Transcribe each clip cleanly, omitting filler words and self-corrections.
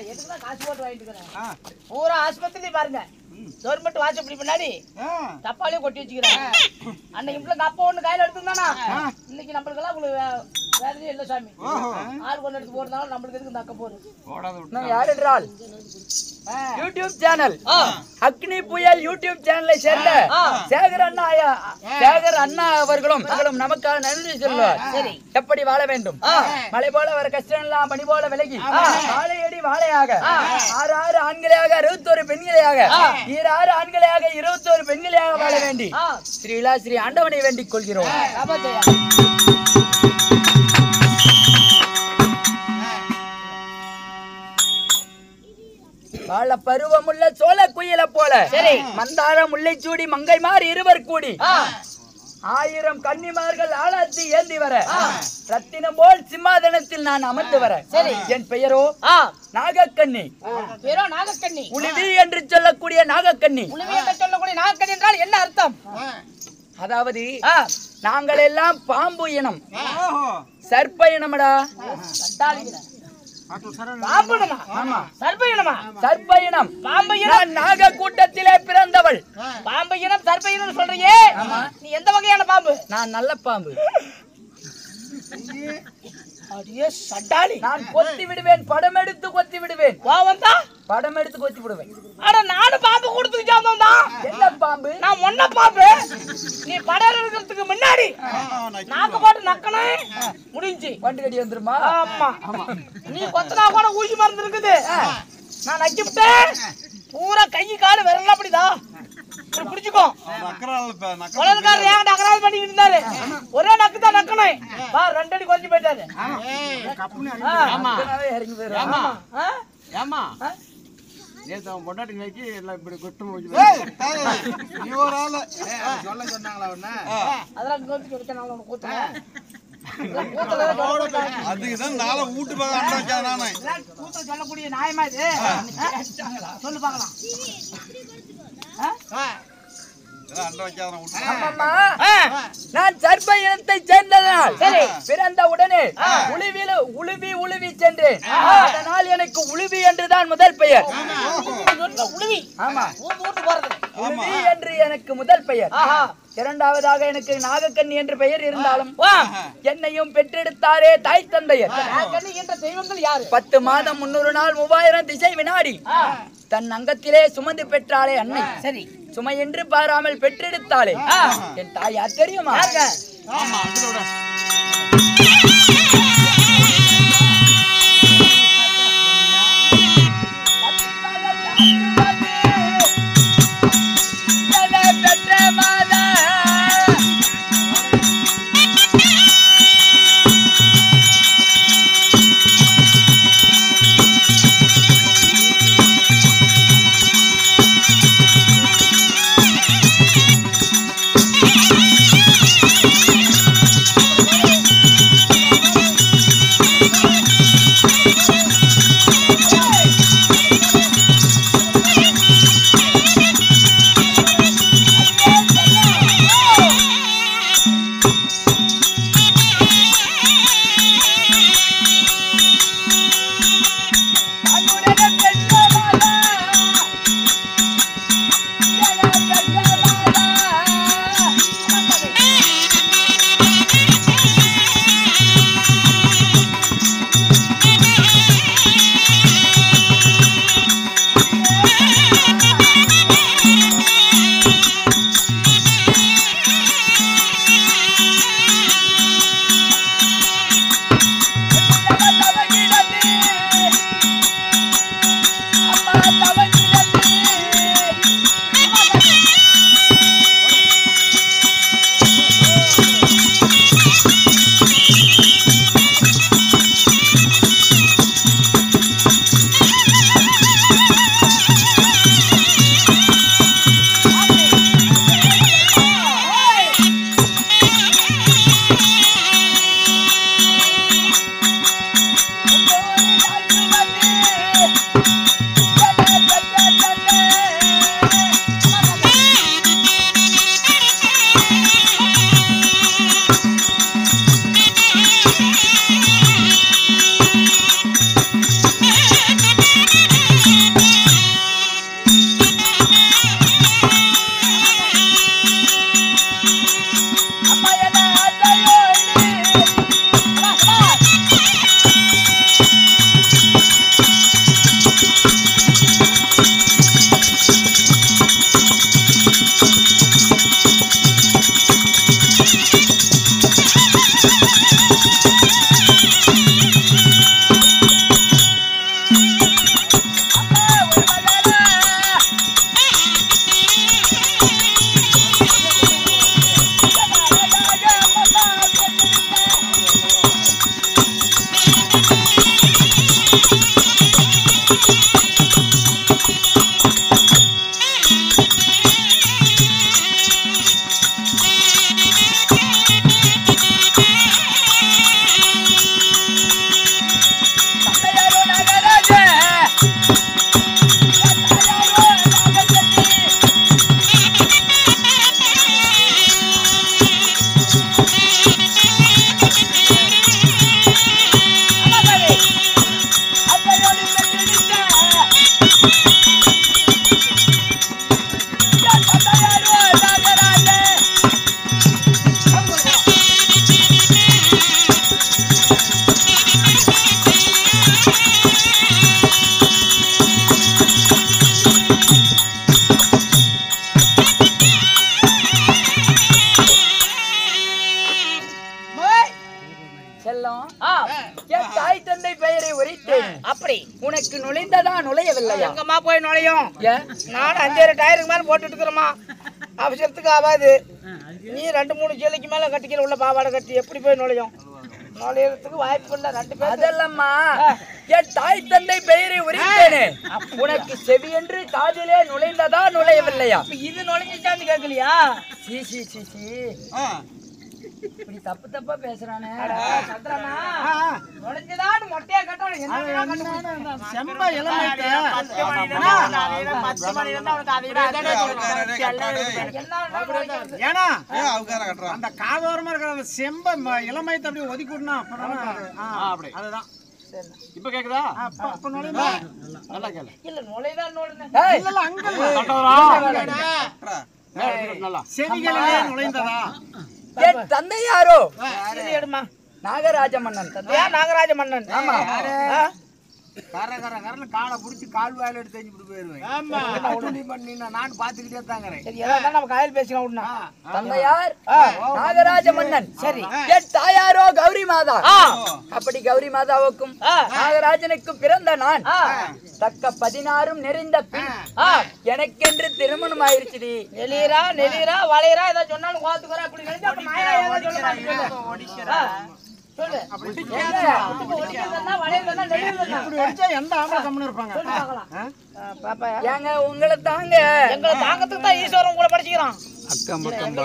எதுக்குதான் காசு போட்டு வாங்கிட்டு இருக்கிறேன் பூரா ஆஸ்பத்திரியும் பாருங்க கவர்மெண்ட் வாசப்படி பின்னாடி டப்பாலே கொட்டி வச்சுக்கிறேன் அன்னைக்கு இப்ப அப்பா ஒண்ணு கையில எடுத்துருந்தானா இன்னைக்கு நம்மளுக்கு எல்லாம் உங்களுக்கு வேலையே இல்ல சாமி ஆள் கொண்டு எடுத்து போடுறதாலும் நம்மளுக்கு எதுக்கு தக்க போகுது யார் என்றால் யூடியூப் சேனல் அக்னி புயல் யூடியூப் சேனலை சேர்ந்த சேகர் அண்ணா அவர்களும் நமக்காக நன்றி சொல்லுவார். சரி, எப்படி வாழ வேண்டும், மலை போல வர கஷ்டம் எல்லாம் பனி போல விலகி வாழையடி வாழையாக 6 ஆண்களையாக 61 பெண்களையாக 6 ஆண்களையாக 21 பெண்களையாக வாழ வேண்டி ஸ்ரீ ஆண்டவனை வேண்டிக் கொள்கிறோம். வாழ பருவமுள்ள சோழ குயில போல மந்தார முல்லைச்சூடி மங்கைமார் இருவர் கூடி 1000 கன்னிமார்கள் ஆளாத்தி ஏந்தி வர ரத்தினம் போல் சிம்மாதனத்தில் நான் அமர்ந்து வர. சரி, என் பெயரோ நாகக்கண்ணி. உளிவி என்று சொல்லக்கூடிய நாகக்கண்ணி. என்றால் என்ன அர்த்தம்? அதாவது நாங்கள் எல்லாம் பாம்பு இனம், சர்ப்ப இனமடா. நாக கூட்டத்திலே பிறந்தவள். பாம்பு இனம் சர்ப்ப இனம் சொல்றியே, நீ எந்த வகையான பாம்பு? நான் நல்ல பாம்பு. நான் கொத்தி விடுவேன், படம் எடுத்து கொத்தி விடுவேன். படம் எடுத்து கொத்தி விடுவேன். நானும் பாம்பு கொடுத்துக்கிட்டா என்ன பாம்பு? நான் ஒன்ன பாம்பு. நீ படம் எடுக்கிறதுக்கு முன்னாடி நாக்கு போட்டு நக்கணும் முடிஞ்சு வண்டு கடி வந்துருமா? ஆமா, நீ கொத்தனா கூட ஊசி மருந்து இருக்குது. நான் நக்கிவிட்டேன் பூரா கை காலு விரலாம் அப்படிதான் புடிச்சுக்கோ. நக்கரால் பண்ணிட்டு இருந்தாரு, ஒரே நக்கு தான் நக்கணும். 2 அடி குறைஞ்சு போயிட்டாரு. பொண்டாட்டி நோக்கி எல்லாம் இப்படி கொட்டு சொல்லக்கூடிய நியாயமா இது? சொல்லு பாக்கலாம். நான் சர்ப்ப இனத்தை சேர்ந்ததனால் பிறந்த உடனே உழுவி சென்றேன். அதனால் எனக்கு உழுவி என்றுதான் முதல் பெயர். உழுவி என்று எனக்கு முதல் பெயர். இரண்டாவதாக எனக்கு நாகக்கண்ணி என்ற பெயர் இருந்தாலும் என்னையும் பெற்றெடுத்தாரே தாய் தந்தையர். 10 மாதம் 300 நாள் 3000 திசை வினாடி தன் அங்கத்திலே சுமந்து பெற்றாளே அன்னை. சரி, சுமை என்று பாராமல் பெற்றெடுத்தாளே என் தாய் யார் தெரியுமா? என் தாய் தந்தை பெயரை உரைத்தேன். அப்படி உனக்கு நுழைந்ததா நுழையவில்லையா? எங்கம்மா போய் நுழையும்? ஏன்? நானும் 5 டயருக்கு மேல போட்டுட்டு இருக்கிறோமா, அவசரத்துக்கு ஆகாது. நீ 2-3 சேலைக்கு மேல கட்டிக்கிற உள்ள பாவாடை கட்டி எப்படி போய் நுழையும்? நுழையறதுக்கு வாய்ப்பு இல்ல. 2 பேர் அதெல்லம்மா, என் தாய் தந்தை பெயரை உரைத்தேனே, உனக்கு செவி என்று காதிலே நுழைந்ததா நுழையவில்லையா? இது நுழைஞ்சான்னு கேட்கலையா? சீ சீ சீ சீ, இப்படி தப்பு தப்பா பேசுறானே. சந்திரனா நுழைஞ்சதான்னு மொட்டையா கட்டணும். என்ன செம்ப இளமைக்கு ஏன்னா அந்த காதோரமா இருக்கிற அந்த செம்ப இளமையத்தை அப்படியே ஒதுக்கிடணும். அப்படி அதுதான். இப்ப கேக்குதா? அப்ப நுழையுமா? நல்லா கேளு. இல்ல நுழைதான் நுழைஞ்சேன். இல்ல அங்க நல்லா செவிகளிலே நுழைந்ததா? என் தந்தை யாரோ? எடுமா நாகராஜ மன்னன். தந்தையா? நாகராஜ மன்னன். ஆமா. கரன்னு காலை புடிச்சு கால் வாயில எடுத்து தெரிஞ்சு போயிருவேன். நான் பாத்துக்கிட்டே தாங்கிறேன். சரி, ஏதாவது நம்ம காயல் பேசிக்கலாம் விடுனா. தந்தையார் நாகராஜ மன்னன். சரி. என் தாயாரோ கௌரி மாதா. அப்படி கௌரி மாதாவுக்கும் நாகராஜனுக்கும் பிறந்த நான் தக்க 16 நிறைந்த பின் எனக்கென்று திருமணம் ஆயிருச்சுடி. நெளிரா நெளிரா வளையரா ஏதாவது சொன்னாலும் கோத்துக்கிறா அப்படி நினைச்சா அப்ப நாயா ஏதாவது சொல்ல மாட்டேங்குது. சொல்லு. எந்த ஆம்பளை கம்முன்னு இருப்பாங்க? ஏங்க உங்களை தாங்க, எங்களை தாங்கத்துக்கு தான் ஈஸ்வரன் உங்களை படிச்சுக்கிறான்.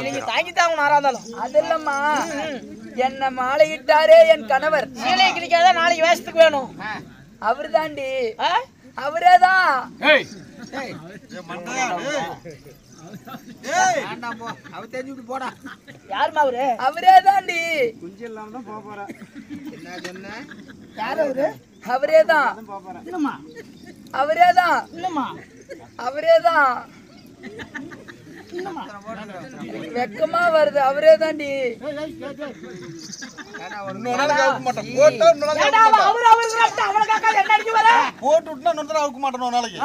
நீங்க தாங்கி தாங்க நாரா இருந்தாலும் அது இல்லம்மா, என்ன மாலையிட்டாரே என் கணவர். சீலையை கிழிக்காத நாளைக்கு வேஷத்துக்கு வேணும். அவரு தாண்டி, அவரேதான். யாருமா அவரு? அவரே தாண்டி. குஞ்சு இல்லாம தான் போக போறேன். யாரு அவரு? அவரேதான். இல்லம்மா அவரேதான். இல்லம்மா அவரேதான். வெக்கமா வருது. அவரே தாண்டி. போட்டு விட்டுனா இன்னொரு அவுக்க மாட்டோம் நாளைக்கு.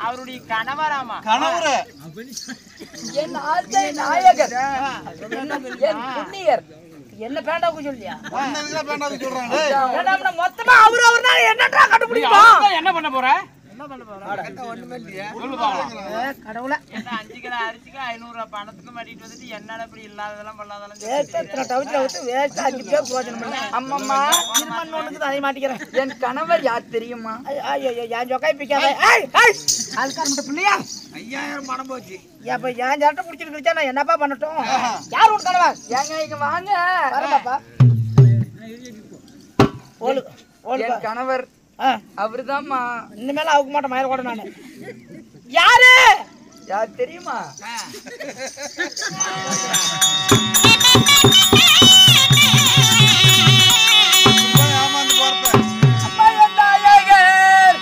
அவருடைய கணவராமா. கணவரு என் ஆசை நாயகர், என் புண்ணியர். என்ன பேண்டாவுக்கு சொல்லியா? சொல்றாங்க மொத்தமா அவரு என்னடா கண்டுபிடிக்கும்? என்ன பண்ண போற? கடவுள 5 கிலோ அரிசிக்கு 500 ரூபாய் பணத்துக்கு மாட்டிட்டு வந்துட்டு என்னடா இப்படி இல்லாததெல்லாம் பண்ணாதெல்லாம் அம்மம்மா திருமணத்துக்கு அதை மாட்டிக்கிறேன். என் கணவர் யார் தெரியுமா? என் சொக்காய் பிக்காத அதுக்கார பிள்ளையா 5000 பணம் போச்சு. அப்ப என் சட்டை பிடிச்சிட்டு நான் என்னப்பா பண்ணட்டும்? யார் உன் கணவர்? ஏங்க இங்க வாங்க. வரப்பாப்பா என் கணவர் அவருதாம்மா. இனிமேல அவுக்க மாட்டேன் மயில கூட நானு. யாரு? யார் தெரியுமா? ஏமாந்து போறத அம்மா என் நாயகர்.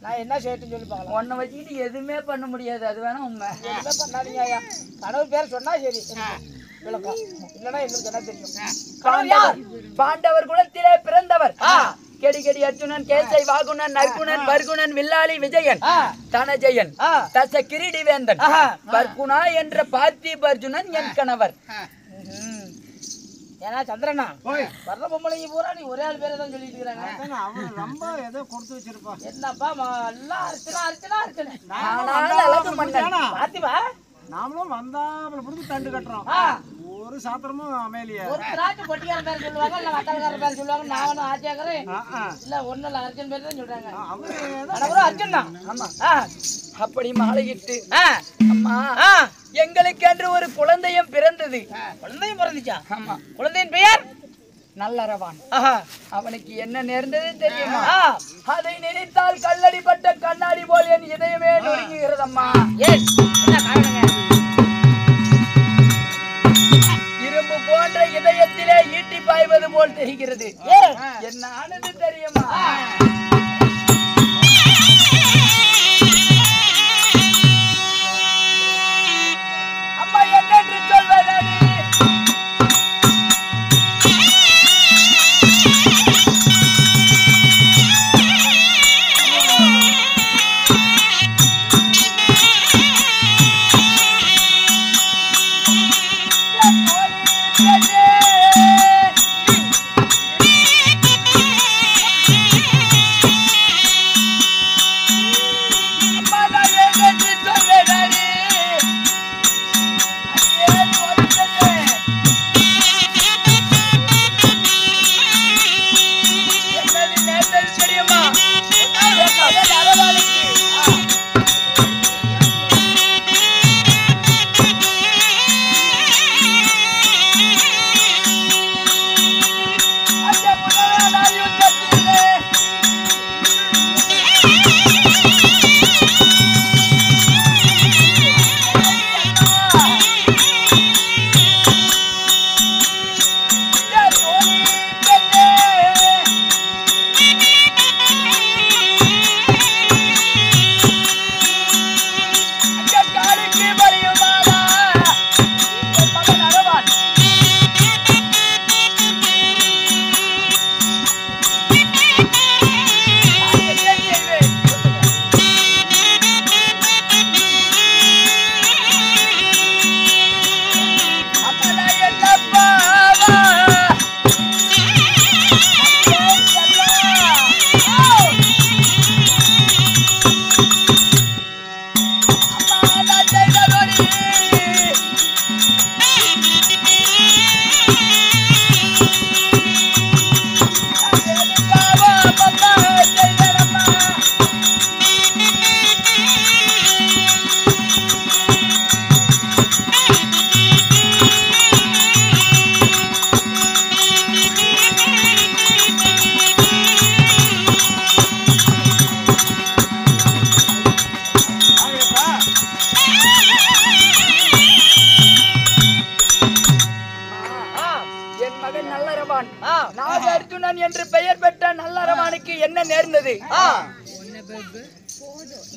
நான் என்ன செய்யட்டும் சொல்லி பார்க்கலாம். உன்னை வச்சுக்கிட்டு எதுவுமே பண்ண முடியாது. அது வேணா உண்மை. எதுவுமே பண்ணாதீங்க ஐயா. கடவுள் பேர் சொன்னா சரி விளக்கம். இல்லைன்னா எங்களுக்கு என்ன தெரியும்? பாண்டவர் குலத்திலே பிறந்தவர். கெடி அர்ஜுனன், கேசை, வாகுணன், நற்குணன், வர்குணன், வில்லாளி விஜயன், தனஜயன், தச கிரீடி வேந்தன், வர்குணா என்ற பார்த்திப அர்ஜுனன் என் கணவர். ஏன்னா சந்திரனா வர்ற பொம்பளைங்க பூரா நீ ஒரே ஆள் பேரை தான் சொல்லிட்டு இருக்கிறாங்க. அவன் ரொம்ப ஏதோ கொடுத்து வச்சிருப்பா. என்னப்பா எல்லாம் அர்ச்சனா பாத்திவா நாமளும் வந்தாப்புல புடிச்சு தண்டு கட்டுறோம். ஒரு சாத்திரமும் அமையலையே. ஒரு திராட்சை பொட்டிக்கார பேர் சொல்லுவாங்க, இல்ல வட்டாரக்கார பேர் சொல்லுவாங்க. நான் ஒன்னும் ஆட்சியாக்கிறேன் இல்ல ஒண்ணு இல்ல அர்ஜுன் பேர் தான் சொல்றாங்க. அர்ஜுன் தான். ஆமா. அப்படி மாலையிட்டு அம்மா எங்களுக்கு என்று ஒரு குழந்தையும் பிறந்தது. குழந்தையும் பிறந்துச்சா? ஆமா. குழந்தையின் பெயர் நல்லரவான். அவனுக்கு என்ன நேர்ந்தது தெரியுமா? அதை நினைத்தால் கல்லடிப்பட்ட கண்ணாடி போல் என் இதயமே நொறுங்குகிறதம்மா. என்ன காரணங்க? இரும்பு போன்ற இதயத்திலே ஈட்டி பாய்வது போல் தெரிகிறது. என்ன ஆனது தெரியுமா? அம்மா என்னென்று சொல்வது?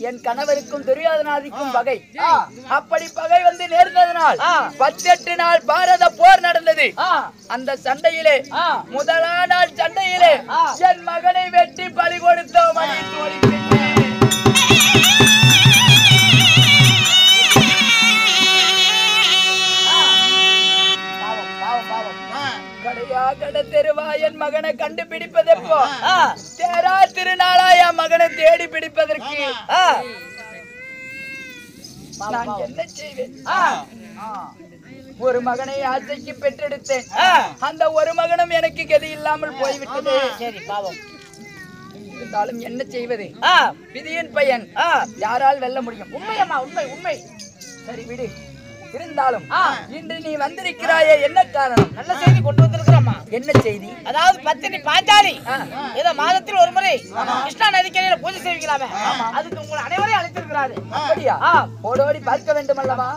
என் கணவருக்கும் துரியோதனாதிக்கும் பகை. அப்படி பகை வந்து நேர்ந்ததனால் 18 நாள் பாரத போர் நடந்தது. அந்த சண்டையிலே முதலா நாள் சண்டையிலே என் மகனை வெட்டி பலி கொடுத்தோம். கட தெருவா என் மகனை கண்டுபிடிப்பதெப்போ தேரா திருநாளா என் மகனை தேடி பிடிப்பதற்கு நான் என்ன செய்வேன்? ஒரு மகனை ஆசைக்கு பெற்றெடுத்தேன். அந்த ஒரு மகனும் எனக்கு கதி இல்லாமல் போய்விட்டது. சரி பாவம். இருந்தாலும் என்ன செய்வது? விதியின் பையன் யாரால் வெல்ல முடியும்? உண்மையம்மா, உண்மை உண்மை. சரி விடு. இருந்தாலும் இன்று நீ வந்திருக்கிறாயே, என்ன காரணம்? நல்ல செய்தி கொண்டு வந்திருக்கிறோம்மா. என்ன செய்தி? அதாவது பத்தினி பாஞ்சாலி ஏதோ மாதத்தில் ஒரு முறை கிருஷ்ணா நதிக்கரையில பூஜை செய்விக்கலாமே, அதுக்கு உங்களை அனைவரையும் அழைத்திருக்கிறாரு. அப்படியா? ஓடோடி பார்க்க வேண்டும் அல்லவா?